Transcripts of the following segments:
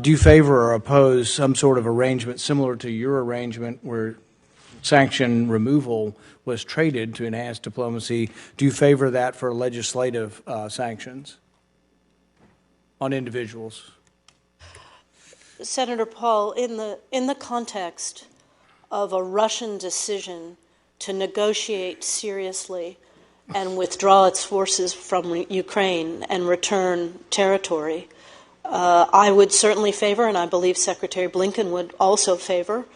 Do you favor or oppose some sort of arrangement similar to your arrangement where sanction removal was traded to enhance diplomacy? Do you favor that for legislative sanctions on individuals? Senator Paul, in the context of a Russian decision to negotiate seriously and withdraw its forces from Ukraine and return territory, I would certainly favor, and I believe Secretary Blinken would also favor,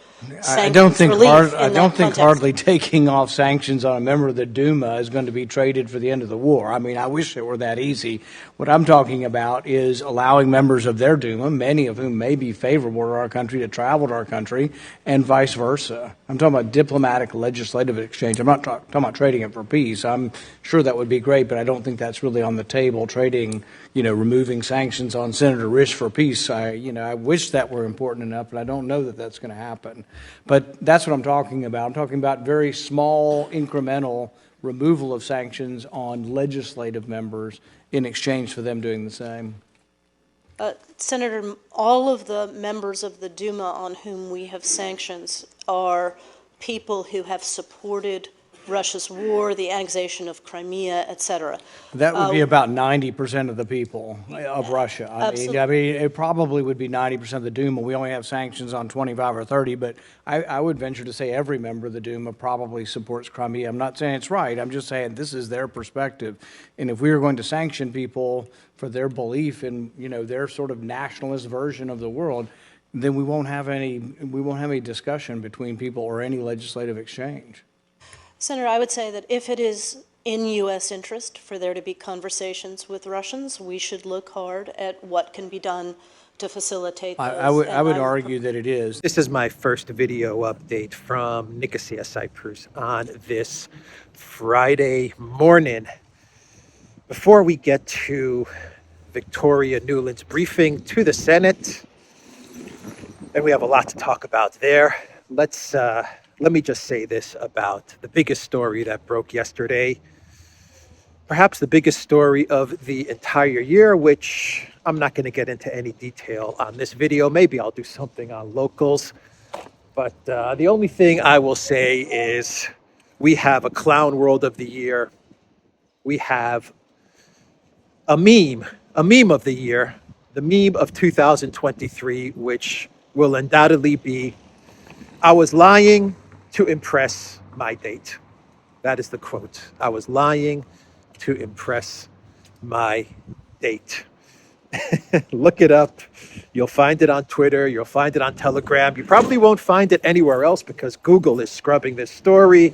I don't think hardly taking off sanctions on a member of the Duma is going to be traded for the end of the war. I mean, I wish it were that easy. What I'm talking about is allowing members of their Duma, many of whom may be favorable to our country, to travel to our country, and vice versa. I'm talking about diplomatic legislative exchange. I'm not talking about trading it for peace. I'm sure that would be great, but I don't think that's really on the table, trading, removing sanctions on Senator Risch for peace. I wish that were important enough, but I don't know that that's going to happen. But that's what I'm talking about. I'm talking about very small, incremental removal of sanctions on legislative members in exchange for them doing the same. Senator, all of the members of the Duma on whom we have sanctions are people who have supported Russia's war, the annexation of Crimea, etc. That would be about 90% of the people of Russia. I mean, it probably would be 90% of the Duma. We only have sanctions on 25 or 30, but I would venture to say every member of the Duma probably supports Crimea. I'm not saying it's right. I'm just saying this is their perspective. And if we were going to sanction people for their belief in, their sort of nationalist version of the world, then we won't have any discussion between people or any legislative exchange. Senator, I would say that if it is in U.S. interest for there to be conversations with Russians, we should look hard at what can be done to facilitate those. I would argue that it is. This is my first video update from Nicosia, Cyprus on this Friday morning. Before we get to Victoria Newland's briefing to the Senate, and we have a lot to talk about there, let me just say this about the biggest story that broke yesterday, perhaps the biggest story of the entire year, which I'm not going to get into any detail on this video. Maybe I'll do something on locals. But the only thing I will say is we have a clown world of the year. We have a meme of the year, the meme of 2023, which will undoubtedly be, "I was lying to impress my date." That is the quote. "I was lying to impress my date." Look it up. You'll find it on Twitter. You'll find it on Telegram. You probably won't find it anywhere else because Google is scrubbing this story.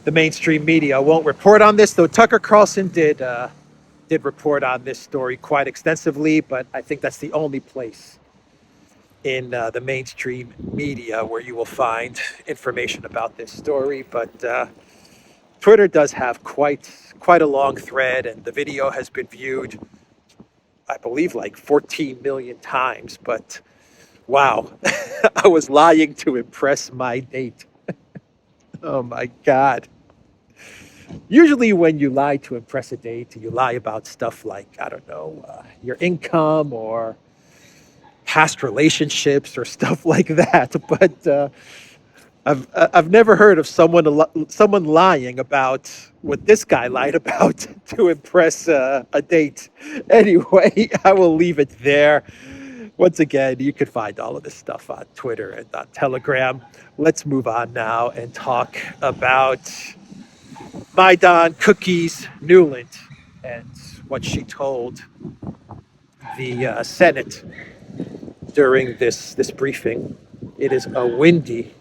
The mainstream media won't report on this, though Tucker Carlson did report on this story quite extensively, but I think that's the only place in the mainstream media where you will find information about this story. But Twitter does have quite a long thread, and the video has been viewed, I believe, like 14 million times. But wow, I was lying to impress my date. Oh my God. Usually when you lie to impress a date, you lie about stuff like, I don't know, your income or past relationships or stuff like that. But I've never heard of someone lying about what this guy lied about to impress a date. Anyway, I will leave it there. Once again, you can find all of this stuff on Twitter and on Telegram. Let's move on now and talk about Maidan Cookies Newland and what she told the Senate during this briefing. It is a windy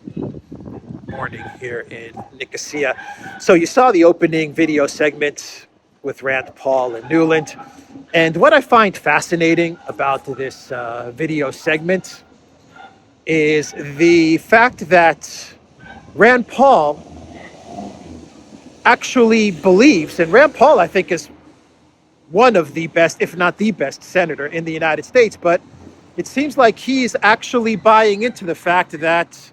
morning here in Nicosia. So you saw the opening video segment with Rand Paul and Newland. And what I find fascinating about this video segment is the fact that Rand Paul actually believes, and Rand Paul, I think, is one of the best, if not the best, senator in the United States, but it seems like he's actually buying into the fact that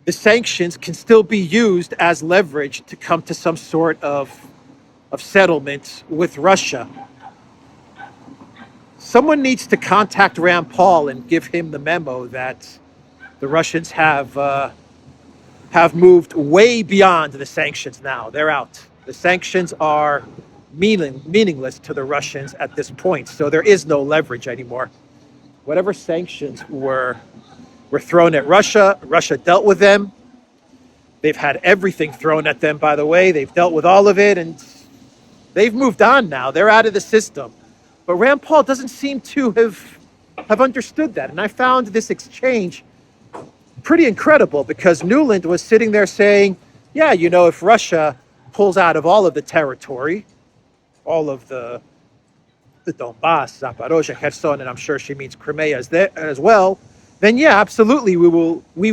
the sanctions can still be used as leverage to come to some sort of settlement with Russia. someone needs to contact Rand Paul and give him the memo that the Russians have moved way beyond the sanctions now. They're out. The sanctions are meaningless to the Russians at this point, so there is no leverage anymore. Whatever sanctions were thrown at Russia, Russia dealt with them. They've had everything thrown at them, by the way. They've dealt with all of it, and they've moved on now. They're out of the system. But Rand Paul doesn't seem to have understood that. And I found this exchange pretty incredible because Newland was sitting there saying, yeah, you know, if Russia pulls out of all of the territory, all of the Donbass, Zaporozhye, Kherson, and I'm sure she means Crimea as well, then yeah, absolutely, we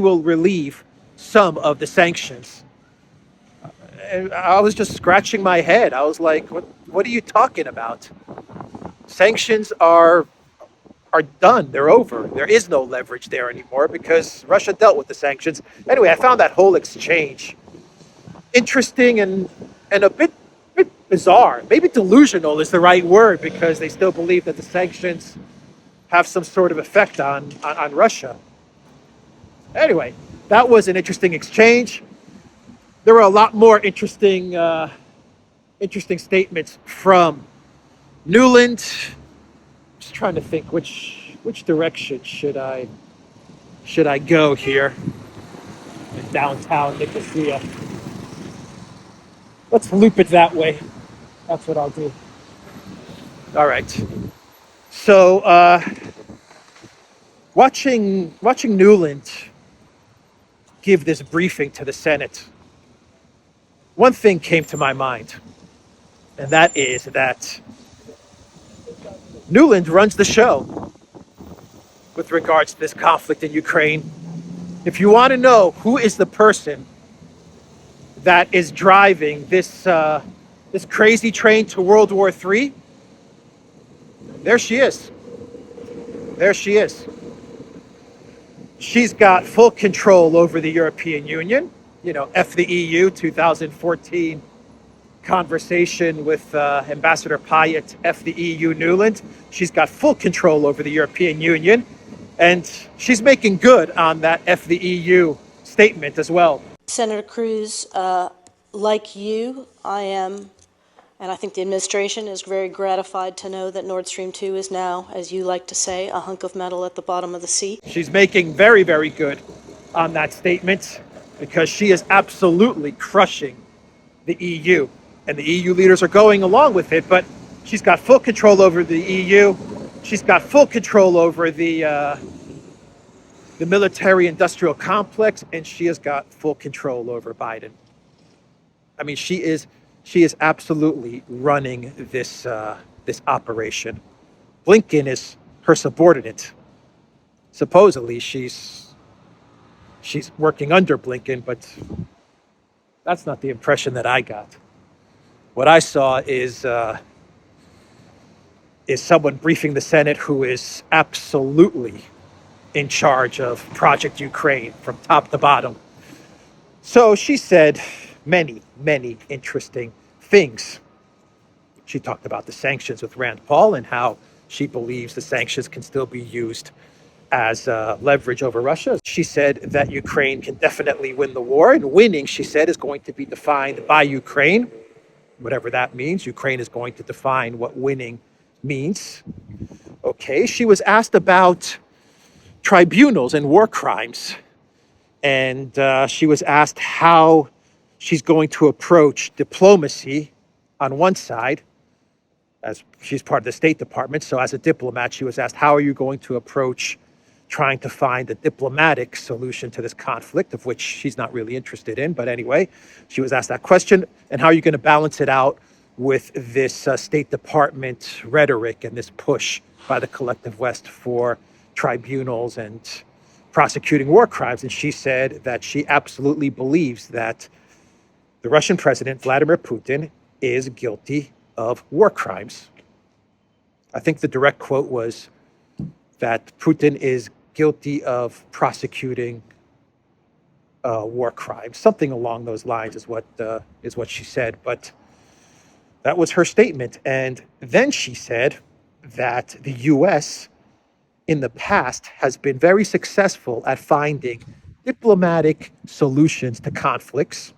will relieve some of the sanctions. And I was just scratching my head. I was like, what are you talking about? Sanctions are done. They're over. There is no leverage there anymore because Russia dealt with the sanctions. Anyway, I found that whole exchange interesting and a bit bizarre. Maybe delusional is the right word because they still believe that the sanctions have some sort of effect on Russia. Anyway, that was an interesting exchange. There were a lot more interesting statements from Newland. Just trying to think which direction should I go here in downtown Nicosia. Let's loop it that way. That's what I'll do. All right. So watching Newland give this briefing to the Senate, one thing came to my mind, and that is that Newland runs the show with regards to this conflict in Ukraine. If you want to know who is the person that is driving this crazy train to World War III, there she is. There she is. She's got full control over the European Union. You know, F the EU, 2014 conversation with Ambassador Pyatt, F the EU Newland. She's got full control over the European Union, and she's making good on that F the EU statement as well. Senator Cruz, like you, I am, and I think the administration is very gratified to know that Nord Stream 2 is now, as you like to say, a hunk of metal at the bottom of the sea. She's making very, very good on that statement because she is absolutely crushing the EU. And the EU leaders are going along with it, but she's got full control over the EU. She's got full control over the military-industrial complex, and she has got full control over Biden. I mean, she is absolutely running this operation. Blinken is her subordinate. Supposedly, she's working under Blinken, but that's not the impression that I got. What I saw is someone briefing the Senate who is absolutely in charge of Project Ukraine from top to bottom. So she said many, many interesting things. She talked about the sanctions with Rand Paul and how she believes the sanctions can still be used as leverage over Russia. She said that Ukraine can definitely win the war, and winning, she said, is going to be defined by Ukraine. Whatever that means, Ukraine is going to define what winning means. Okay, she was asked about tribunals and war crimes, and she was asked how she's going to approach diplomacy on one side, as she's part of the State Department. So as a diplomat, she was asked, how are you going to approach trying to find a diplomatic solution to this conflict, of which she's not really interested in. But anyway, she was asked that question. And how are you going to balance it out with this State Department rhetoric and this push by the collective West for tribunals and prosecuting war crimes? And she said that she absolutely believes that the Russian president, Vladimir Putin, is guilty of war crimes. I think the direct quote was that Putin is guilty of prosecuting war crimes. Something along those lines is what she said. But that was her statement. And then she said that the US in the past has been very successful at finding diplomatic solutions to conflicts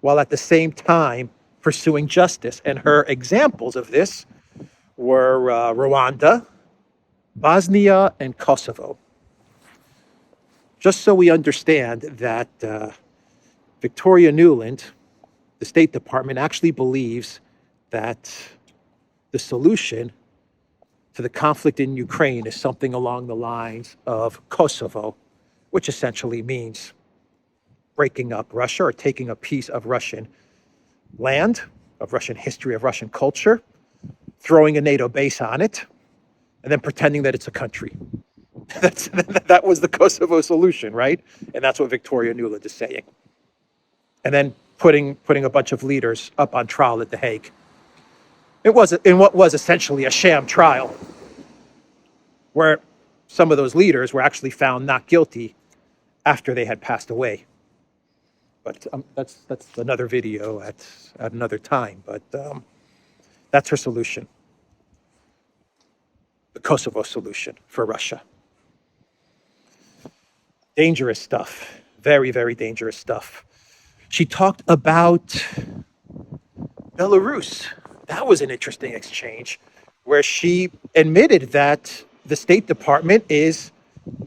while at the same time pursuing justice. And her examples of this were Rwanda, Bosnia, and Kosovo. Just so we understand that Victoria Newland, the State Department, actually believes that the solution to the conflict in Ukraine is something along the lines of Kosovo, which essentially means breaking up Russia or taking a piece of Russian land, of Russian history, of Russian culture, throwing a NATO base on it, and then pretending that it's a country. That was the Kosovo solution, right? And that's what Victoria Newland is saying. And then putting a bunch of leaders up on trial at The Hague. It was in what was essentially a sham trial, where some of those leaders were actually found not guilty after they had passed away. But that's another video at another time. But that's her solution, the Kosovo solution for Russia. Dangerous stuff, very, very dangerous stuff. She talked about Belarus. That was an interesting exchange where she admitted that the State Department is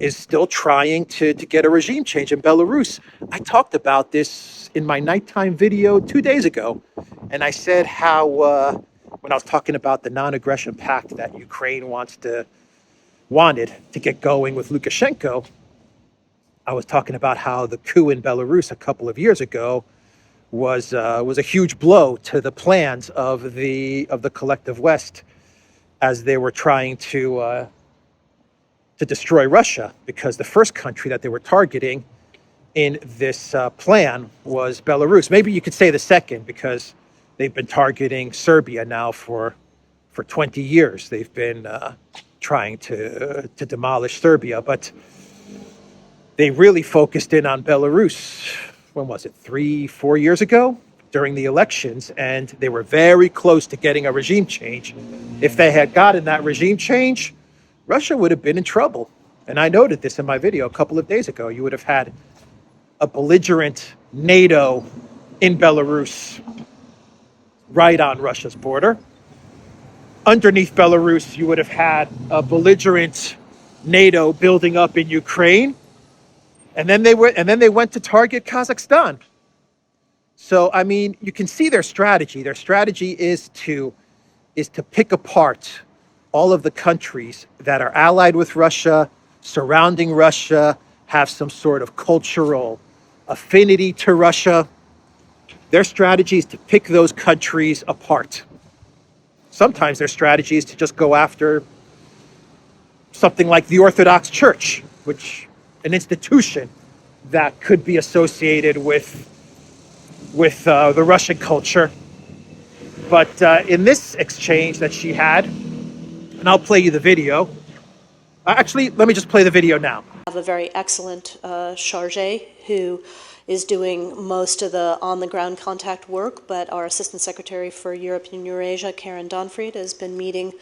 still trying to get a regime change in Belarus. I talked about this in my nighttime video 2 days ago, and I said how when I was talking about the non-aggression pact that Ukraine wanted to get going with Lukashenko, I was talking about how the coup in Belarus a couple of years ago was a huge blow to the plans of the collective West as they were trying to destroy Russia, because the first country that they were targeting in this plan was Belarus. Maybe you could say the second, because they've been targeting Serbia now for 20 years. They've been trying to demolish Serbia, but they really focused in on Belarus. When was it? 3-4 years ago during the elections, and they were very close to getting a regime change. If they had gotten that regime change, Russia would have been in trouble. And I noted this in my video a couple of days ago. You would have had a belligerent NATO in Belarus right on Russia's border. Underneath Belarus, you would have had a belligerent NATO building up in Ukraine. And then they went to target Kazakhstan. So, I mean, you can see their strategy. Their strategy is to pick apart all of the countries that are allied with Russia, surrounding Russia, have some sort of cultural affinity to Russia. Their strategy is to pick those countries apart. Sometimes their strategy is to just go after something like the Orthodox Church, which an institution that could be associated with the Russian culture. But in this exchange that she had, and I'll play you the video. Actually, let me just play the video now. I have a very excellent chargé who is doing most of the on-the-ground contact work, but our Assistant Secretary for Europe and Eurasia, Karen Donfried, has been meeting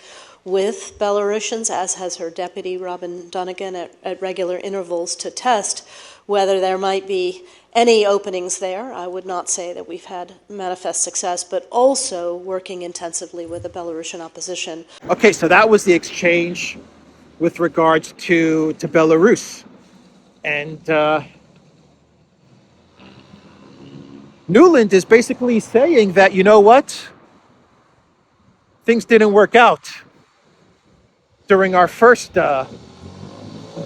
with Belarusians, as has her deputy, Robin Donegan, at regular intervals to test whether there might be any openings there. I would not say that we've had manifest success, but also working intensively with the Belarusian opposition. Okay, so that was the exchange with regards to Belarus. And Newland is basically saying that, you know what? Things didn't work out during our first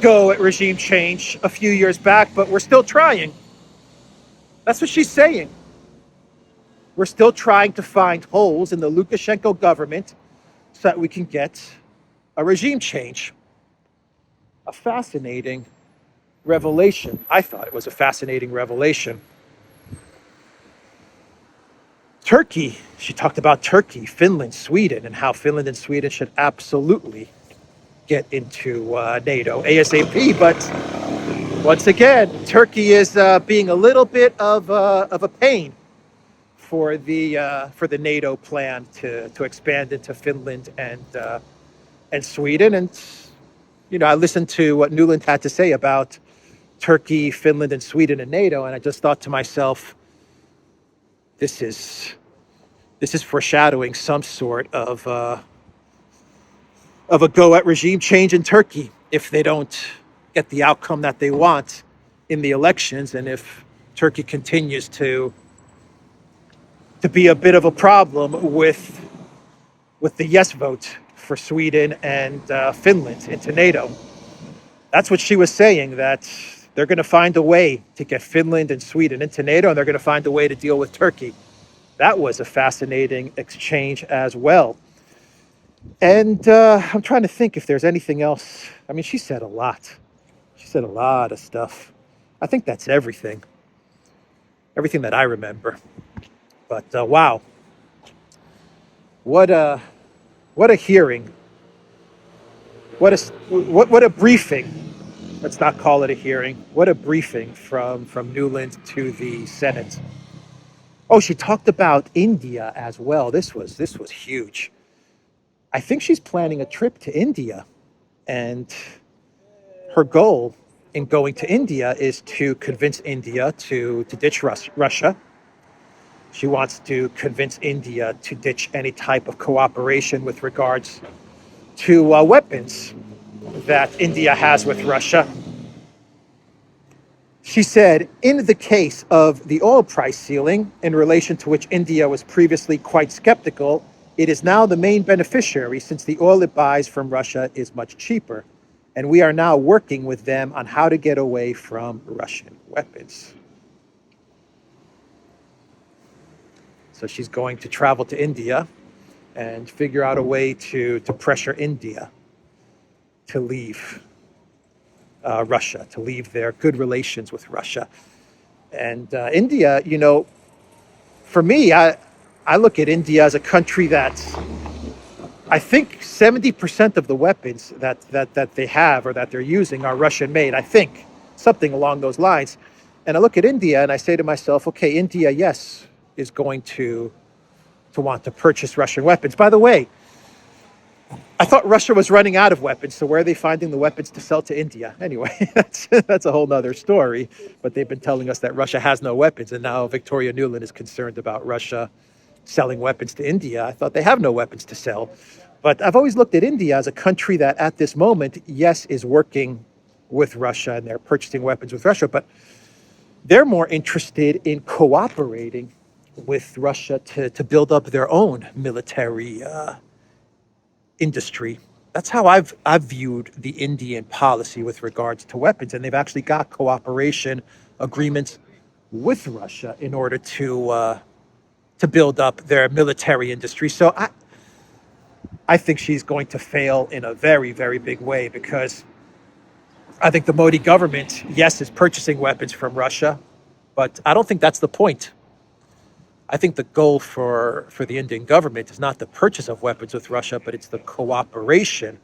go at regime change a few years back, but we're still trying. That's what she's saying. We're still trying to find holes in the Lukashenko government so that we can get a regime change. A fascinating revelation. I thought it was a fascinating revelation. Turkey, she talked about Turkey, Finland, Sweden, and how Finland and Sweden should absolutely get into NATO ASAP. But once again, Turkey is being a little bit of a pain for the NATO plan to expand into Finland and and Sweden. And, I listened to what Newland had to say about Turkey, Finland, and Sweden and NATO, and I just thought to myself, this is foreshadowing some sort of a go at regime change in Turkey if they don't get the outcome that they want in the elections, and if Turkey continues to be a bit of a problem with the yes vote for Sweden and Finland into NATO. That's what she was saying, that they're going to find a way to get Finland and Sweden into NATO, and they're going to find a way to deal with Turkey. That was a fascinating exchange as well. And I'm trying to think if there's anything else. I mean, she said a lot. She said a lot of stuff. I think that's everything that I remember. But wow, what a hearing. What a briefing. Let's not call it a hearing. What a briefing from Newland to the Senate. Oh, she talked about India as well. This was huge. I think she's planning a trip to India, and her goal in going to India is to convince India to ditch Russia. She wants to convince India to ditch any type of cooperation with regards to weapons that India has with Russia. She said, in the case of the oil price ceiling, in relation to which India was previously quite skeptical, it is now the main beneficiary since the oil it buys from Russia is much cheaper. And we are now working with them on how to get away from Russian weapons. So she's going to travel to India and figure out a way to pressure India to leave Russia, to leave their good relations with Russia. And India, for me, I look at India as a country that I think 70% of the weapons that they have or that they're using are Russian made. I think something along those lines. And I look at India and I say to myself, okay, India, yes, is going to want to purchase Russian weapons. By the way, I thought Russia was running out of weapons, so where are they finding the weapons to sell to India? Anyway, that's a whole nother story. But they've been telling us that Russia has no weapons, and now Victoria Newland is concerned about Russia selling weapons to India. I thought they have no weapons to sell. But I've always looked at India as a country that at this moment, yes, is working with Russia and they're purchasing weapons with Russia, but they're more interested in cooperating with Russia to build up their own military industry. That's how I've viewed the Indian policy with regards to weapons, and they've actually got cooperation agreements with Russia in order to build up their military industry. So I think she's going to fail in a very, very big way, because I think the Modi government, yes, is purchasing weapons from Russia, but I don't think that's the point. I think the goal for the Indian government is not the purchase of weapons with Russia, but it's the cooperation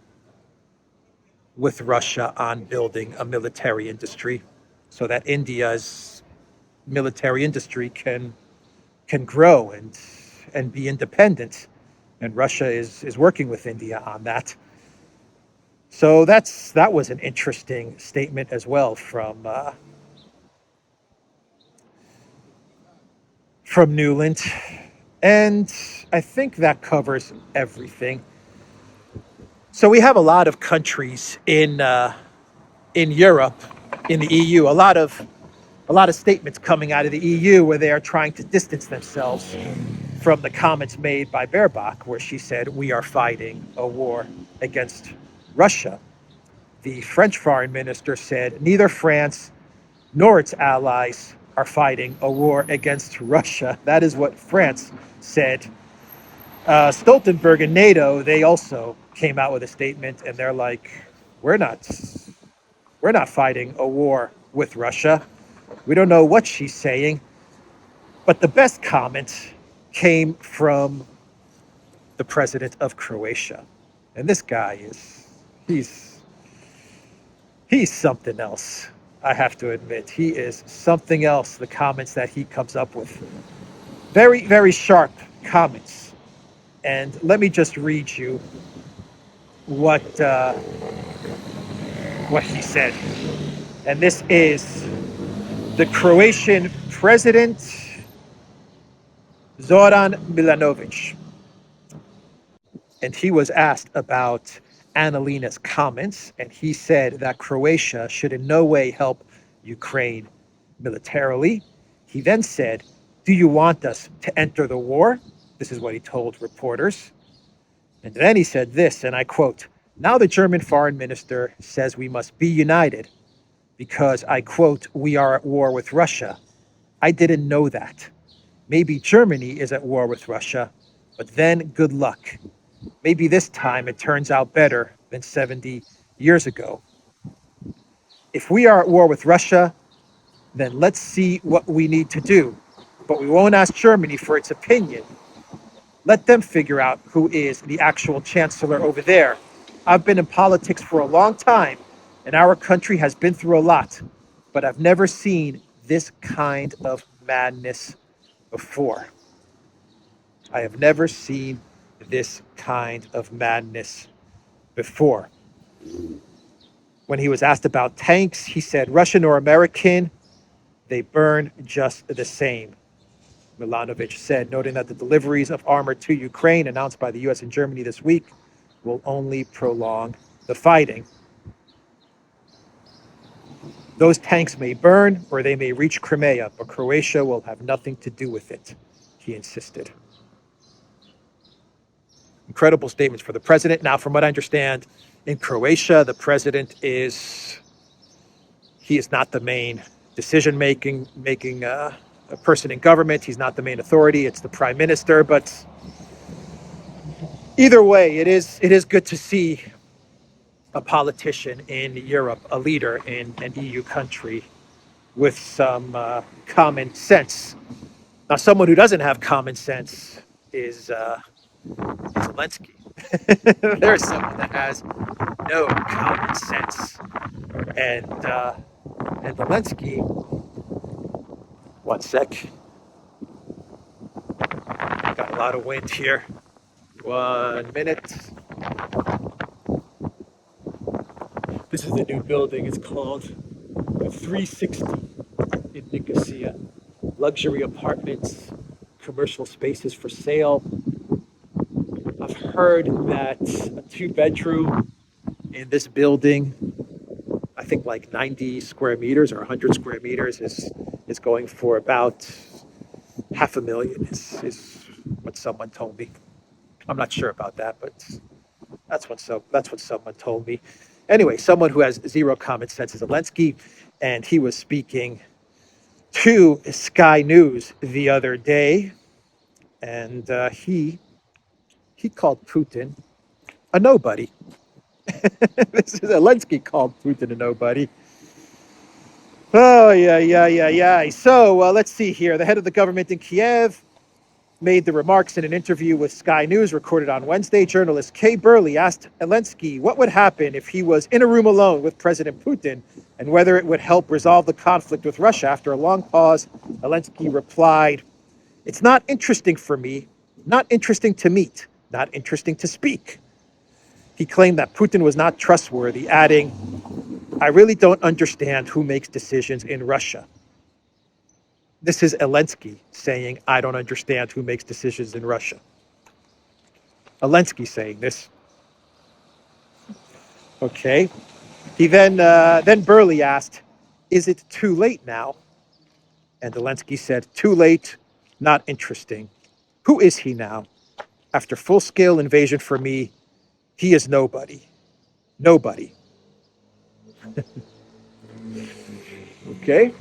with Russia on building a military industry so that India's military industry can grow and be independent. And Russia is working with India on that. So that was an interesting statement as well from Newland. And I think that covers everything. So we have a lot of countries in Europe, in the EU, a lot of statements coming out of the EU where they are trying to distance themselves from the comments made by Baerbock, where she said, we are fighting a war against Russia. The French foreign minister said, neither France nor its allies are fighting a war against Russia. That is what France said. Stoltenberg and NATO, they also came out with a statement, and they're like, we're not fighting a war with Russia. We don't know what she's saying. But the best comment came from the president of Croatia. And this guy he's something else, I have to admit. He is something else, the comments that he comes up with. Very, very sharp comments. And let me just read you what he said. And this is the Croatian president, Zoran Milanovic. And he was asked about Annalina's comments, and he said that Croatia should in no way help Ukraine militarily. He then said, "Do you want us to enter the war?" This is what he told reporters. And then he said this, and I quote, "Now the German foreign minister says we must be united because, I quote, we are at war with Russia. I didn't know that. Maybe Germany is at war with Russia, but then good luck. Maybe this time it turns out better than 70 years ago. If we are at war with Russia, then let's see what we need to do. But we won't ask Germany for its opinion. Let them figure out who is the actual chancellor over there. I've been in politics for a long time, and our country has been through a lot, but I've never seen this kind of madness before. I have never seen this kind of madness before." When he was asked about tanks, he said, "Russian or American, they burn just the same," Milanovic said, noting that the deliveries of armor to Ukraine announced by the US and Germany this week will only prolong the fighting. Those tanks may burn or they may reach Crimea, but Croatia will have nothing to do with it, he insisted. Incredible statements for the president. Now, from what I understand, in Croatia, the president is not the main decision-making a person in government. He's not the main authority. It's the prime minister. But either way, it is good to see a politician in Europe, a leader in an EU country with some common sense. Now, someone who doesn't have common sense is Zelensky. There's someone that has no common sense. And Zelensky, one sec. Got a lot of wind here. 1 minute. This is the new building. It's called 360 in Nicosia. Luxury apartments, commercial spaces for sale. I've heard that a 2-bedroom in this building, I think like 90 square meters or 100 square meters is going for about $500,000 is what someone told me. I'm not sure about that, but that's what someone told me. Anyway, someone who has zero common sense is Zelensky, and he was speaking to Sky News the other day, and he called Putin a nobody. This is Zelensky called Putin a nobody. Oh, yeah. So let's see here. The head of the government in Kiev made the remarks in an interview with Sky News recorded on Wednesday. Journalist Kay Burley asked Zelensky what would happen if he was in a room alone with President Putin and whether it would help resolve the conflict with Russia. After a long pause, Zelensky replied, "It's not interesting for me, not interesting to meet, not interesting to speak." He claimed that Putin was not trustworthy, adding, "I really don't understand who makes decisions in Russia." This is Zelensky saying, "I don't understand who makes decisions in Russia." Zelensky saying this. Okay. He then Burley asked, "Is it too late now?" And Zelensky said, "Too late, not interesting. Who is he now? After full-scale invasion for me, he is nobody. Nobody." Okay.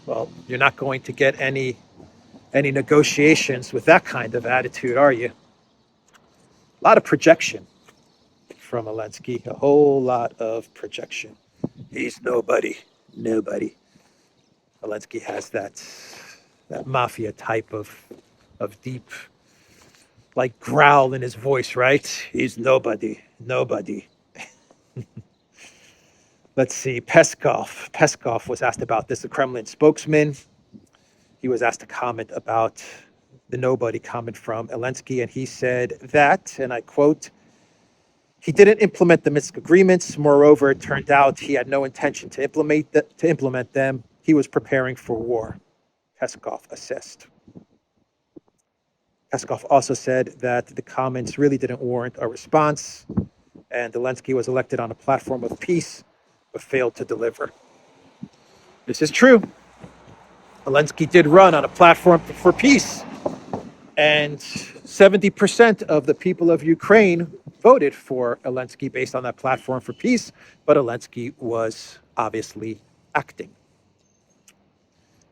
Well, you're not going to get any negotiations with that kind of attitude, are you? A lot of projection from Zelensky, a whole lot of projection. He's nobody. Zelensky has that mafia type of deep, like, growl in his voice, right? He's nobody. Let's see, Peskov. Peskov was asked about this, the Kremlin spokesman. He was asked to comment about the nobody comment from Zelensky, and he said that, and I quote, he didn't implement the Minsk agreements. Moreover, it turned out he had no intention to implement them. He was preparing for war, Peskov assessed. Peskov also said that the comments really didn't warrant a response, and Zelensky was elected on a platform of peace, but failed to deliver. This is true. Zelensky did run on a platform for peace, and 70% of the people of Ukraine voted for Zelensky based on that platform for peace, but Zelensky was obviously acting.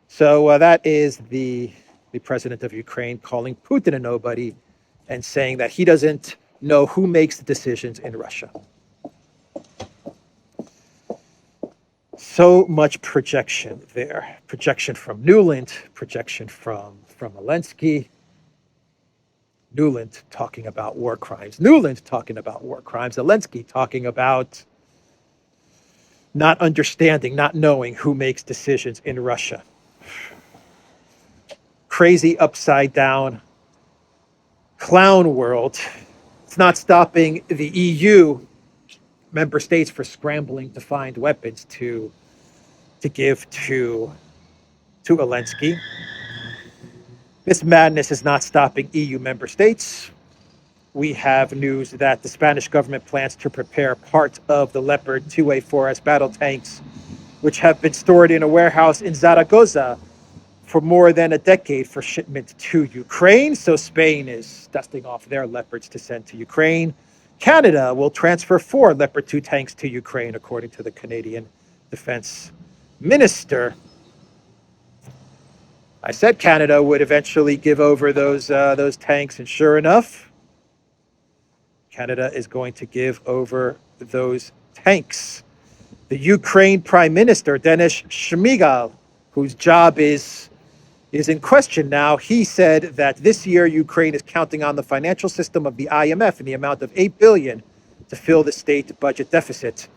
So that is the president of Ukraine calling Putin a nobody and saying that he doesn't know who makes the decisions in Russia. So much projection there. Projection from Newland, projection from Zelensky. Newland talking about war crimes. Newland talking about war crimes. Zelensky talking about not understanding, not knowing who makes decisions in Russia. Crazy upside down clown world. It's not stopping the EU member states for scrambling to find weapons to give to Zelensky. This madness is not stopping EU member states. We have news that the Spanish government plans to prepare part of the Leopard 2A4S battle tanks, which have been stored in a warehouse in Zaragoza for more than a decade, for shipment to Ukraine. So Spain is dusting off their Leopards to send to Ukraine. Canada will transfer 4 Leopard 2 tanks to Ukraine, according to the Canadian Defense Minister. I said Canada would eventually give over those tanks, and sure enough, Canada is going to give over those tanks. The Ukraine Prime Minister, Denis Shmyhal, whose job is in question now, he said that this year Ukraine is counting on the financial system of the IMF in the amount of $8 billion to fill the state budget deficit.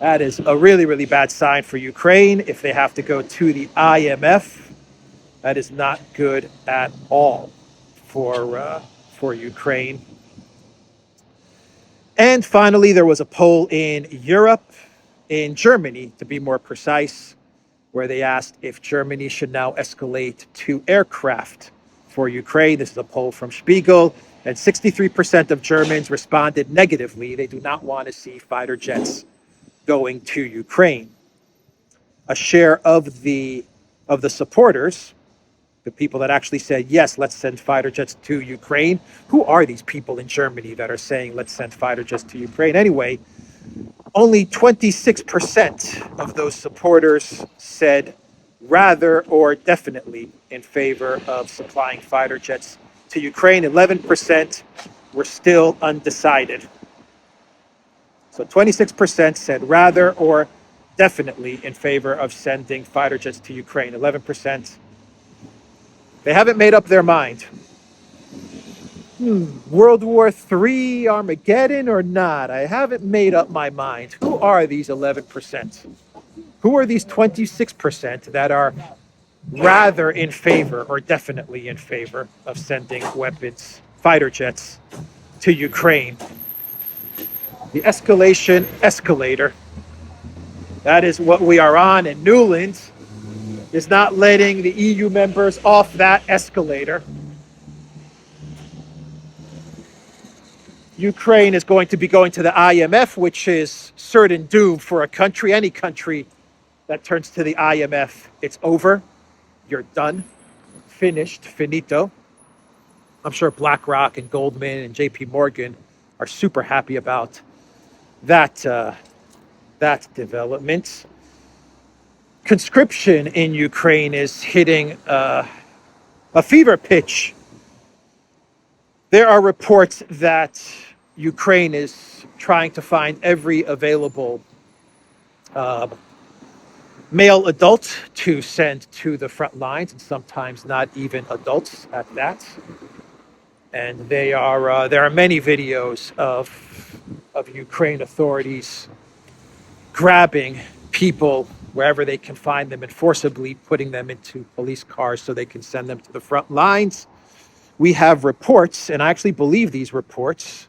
That is a really, really bad sign for Ukraine if they have to go to the IMF. That is not good at all for Ukraine. And finally, there was a poll in Europe, in Germany to be more precise, where they asked if Germany should now escalate to aircraft for Ukraine. This is a poll from Spiegel, and 63% of Germans responded negatively. They do not want to see fighter jets going to Ukraine. A share of the supporters, the people that actually said, yes, let's send fighter jets to Ukraine. Who are these people in Germany that are saying, let's send fighter jets to Ukraine? Anyway, only 26% of those supporters said rather or definitely in favor of supplying fighter jets to Ukraine. 11% were still undecided. So 26% said rather or definitely in favor of sending fighter jets to Ukraine. 11%, they haven't made up their mind. World War III, Armageddon or not? I haven't made up my mind. Who are these 11%? Who are these 26% that are rather in favor or definitely in favor of sending weapons, fighter jets, to Ukraine? The escalation escalator. That is what we are on, and Newland is not letting the EU members off that escalator. Ukraine is going to be going to the IMF, which is certain doom for a country. Any country that turns to the IMF, it's over. You're done. Finished. Finito. I'm sure BlackRock and Goldman and JP Morgan are super happy about that development. Conscription in Ukraine is hitting a fever pitch. There are reports that Ukraine is trying to find every available male adult to send to the front lines, and sometimes not even adults at that. And there are many videos of Ukraine authorities grabbing people wherever they can find them and forcibly putting them into police cars so they can send them to the front lines. we have reports, and I actually believe these reports,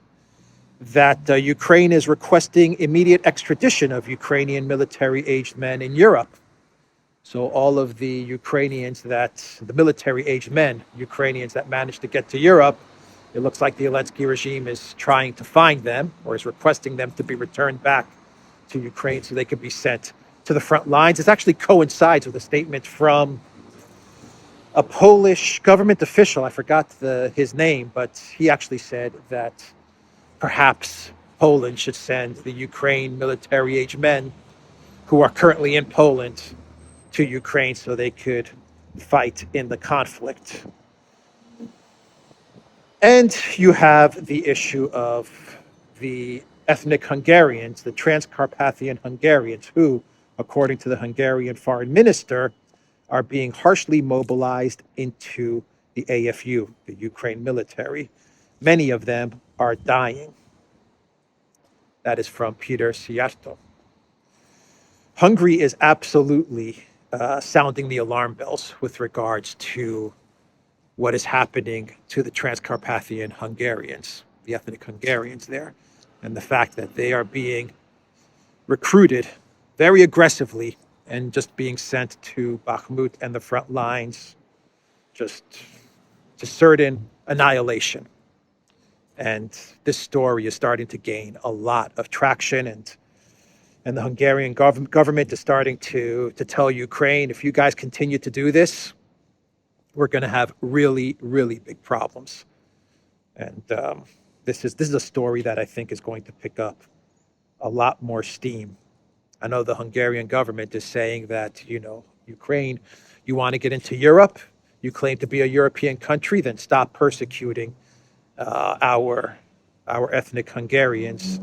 that Ukraine is requesting immediate extradition of Ukrainian military-aged men in Europe. So all of the the military-aged men, Ukrainians that managed to get to Europe, it looks like the Zelensky regime is trying to find them, or is requesting them to be returned back to Ukraine so they can be sent to the front lines. It actually coincides with a statement from a Polish government official. I forgot his name, but he actually said that perhaps Poland should send the Ukraine military-aged men who are currently in Poland to Ukraine so they could fight in the conflict. And you have the issue of the ethnic Hungarians, the Transcarpathian Hungarians, who, according to the Hungarian foreign minister, are being harshly mobilized into the AFU, the Ukraine military. Many of them are dying. That is from Peter Siarto. Hungary is absolutely sounding the alarm bells with regards to what is happening to the Transcarpathian Hungarians, the ethnic Hungarians there, and the fact that they are being recruited very aggressively and just being sent to Bakhmut and the front lines, just to certain annihilation. And this story is starting to gain a lot of traction, and the Hungarian government is starting to tell Ukraine, if you guys continue to do this, we're going to have really, really big problems. And this is a story that I think is going to pick up a lot more steam. I know the Hungarian government is saying that, Ukraine, you want to get into Europe, you claim to be a European country, then stop persecuting our ethnic Hungarians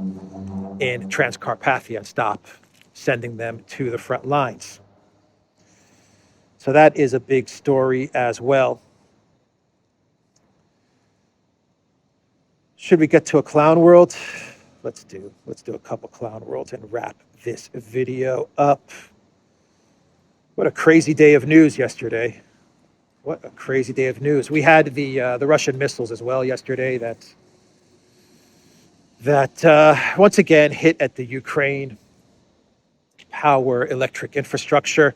in Transcarpathia and stop sending them to the front lines. So that is a big story as well. Should we get to a clown world? Let's do a couple clown worlds and wrap this video up. What a crazy day of news yesterday. What a crazy day of news. We had the Russian missiles as well yesterday that once again hit at the Ukraine power electric infrastructure.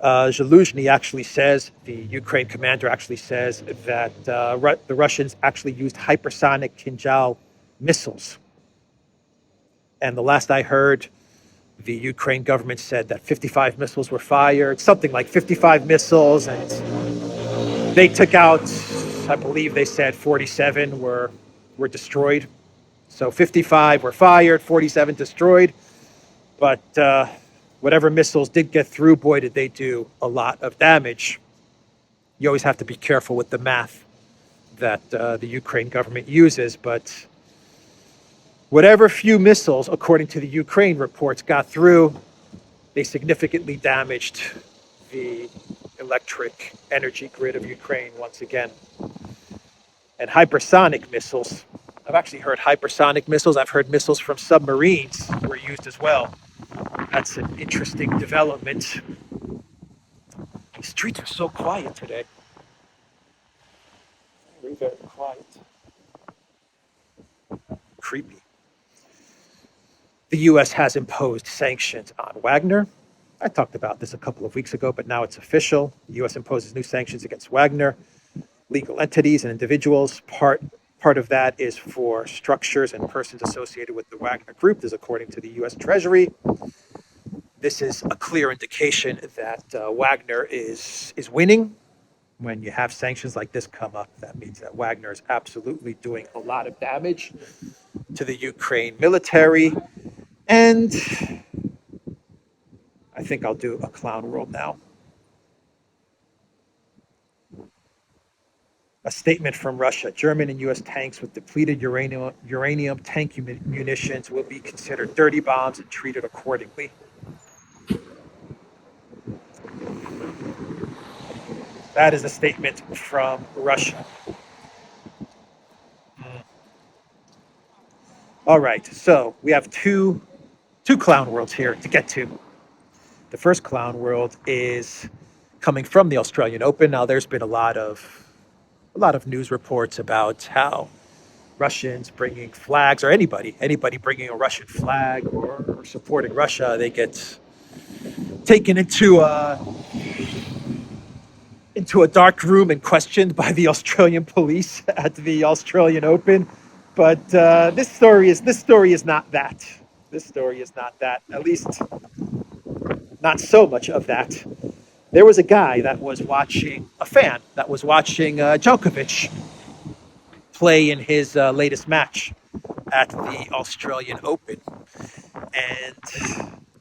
Zaluzhny actually says, the Ukraine commander actually says that the Russians actually used hypersonic Kinjal missiles. And the last I heard, the Ukraine government said that 55 missiles were fired, something like 55 missiles, and they took out, I believe they said 47 were destroyed. So 55 were fired, 47 destroyed. But whatever missiles did get through, boy, did they do a lot of damage. You always have to be careful with the math that the Ukraine government uses, but whatever few missiles, according to the Ukraine reports, got through, they significantly damaged the electric energy grid of Ukraine once again. And hypersonic missiles, I've actually heard hypersonic missiles, I've heard missiles from submarines were used as well. That's an interesting development. The streets are so quiet today. Very, very quiet. Creepy. The U.S. has imposed sanctions on Wagner. I talked about this a couple of weeks ago, but now it's official. The U.S. imposes new sanctions against Wagner, legal entities and individuals. Part of that is for structures and persons associated with the Wagner Group. This is according to the U.S. Treasury. This is a clear indication that Wagner is winning. When you have sanctions like this come up, that means that Wagner is absolutely doing a lot of damage to the Ukraine military. And I think I'll do a clown world now. A statement from Russia. German and U.S. tanks with depleted uranium tank munitions will be considered dirty bombs and treated accordingly. That is a statement from Russia. All right, so we have two clown worlds here to get to. The first clown world is coming from the Australian Open. Now, there's been a lot of a lot of news reports about how Russians bringing flags, or anybody bringing a Russian flag or supporting Russia, they get taken into a dark room and questioned by the Australian police at the Australian Open. But this story is not that. This story is not that. At least, not so much of that. There was a guy that was watching, a fan that was watching Djokovic play in his latest match at the Australian Open. And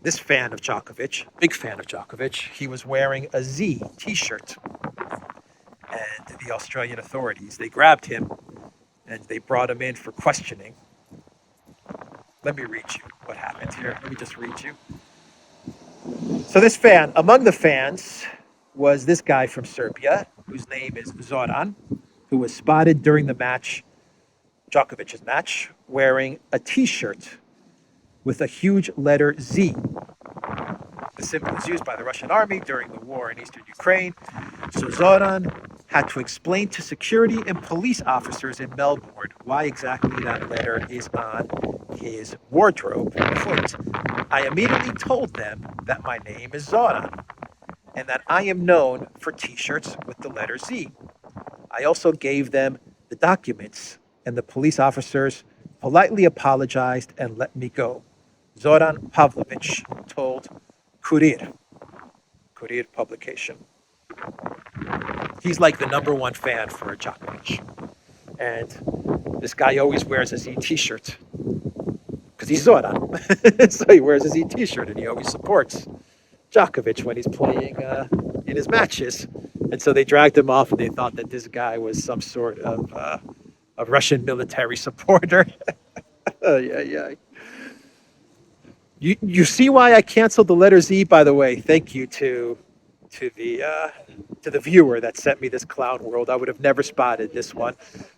this fan of Djokovic, big fan of Djokovic, he was wearing a Z t-shirt. And the Australian authorities, they grabbed him and they brought him in for questioning. Let me read you what happened here. Let me just read you. So this fan, among the fans was this guy from Serbia, whose name is Zoran, who was spotted during the match, Djokovic's match, wearing a t-shirt with a huge letter Z. The symbol is used by the Russian army during the war in eastern Ukraine. So Zoran had to explain to security and police officers in Melbourne why exactly that letter is on his wardrobe. Quote, I immediately told them that my name is Zoran and that I am known for t-shirts with the letter Z. I also gave them the documents, and the police officers politely apologized and let me go. Zoran Pavlovich told Kurir publication. He's like the number one fan for Djokovic. And this guy always wears a Z t-shirt because he's Zoran. So he wears a Z t-shirt and he always supports Djokovic when he's playing in his matches. And so they dragged him off and they thought that this guy was some sort of a Russian military supporter. Yeah. You see why I canceled the letter Z, by the way. Thank you to the viewer that sent me this clown world. I would have never spotted this one.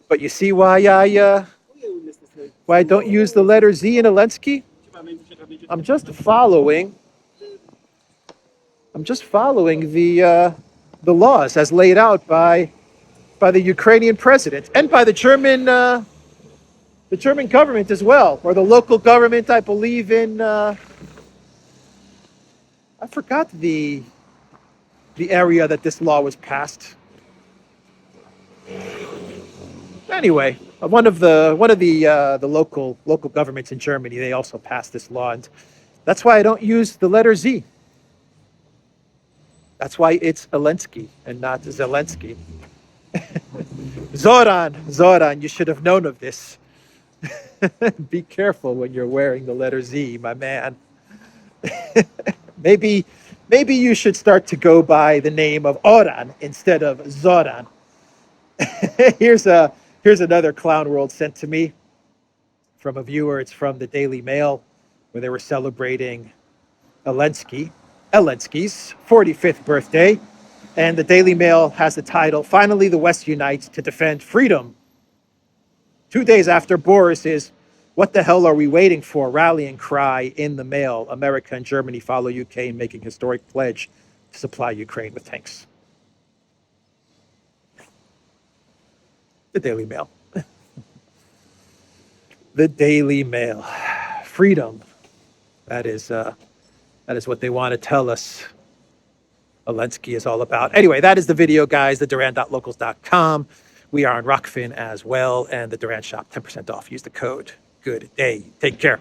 But you see why I don't use the letter Z in Zelensky? I'm just following the laws as laid out by the Ukrainian president and by the German government as well, or the local government, I believe in. I forgot the area that this law was passed. Anyway, one of the local governments in Germany, they also passed this law, and that's why I don't use the letter Z. That's why it's Zelensky and not Zelensky. Zoran, you should have known of this. Be careful when you're wearing the letter Z, my man. Maybe you should start to go by the name of Oran instead of Zoran. Here's another clown world sent to me from a viewer. It's from the Daily Mail, where they were celebrating Zelensky's 45th birthday. And the Daily Mail has the title, Finally the West Unites to Defend Freedom. 2 days after Boris's "What the hell are we waiting for?" rallying cry in the Mail, America and Germany follow UK in making historic pledge to supply Ukraine with tanks. The Daily Mail. The Daily Mail. Freedom. That is what they want to tell us Zelensky is all about. Anyway, that is the video, guys. The Duran.locals.com. We are on Rockfin as well, and the Duran shop, 10% off. Use the code. Good day. Take care.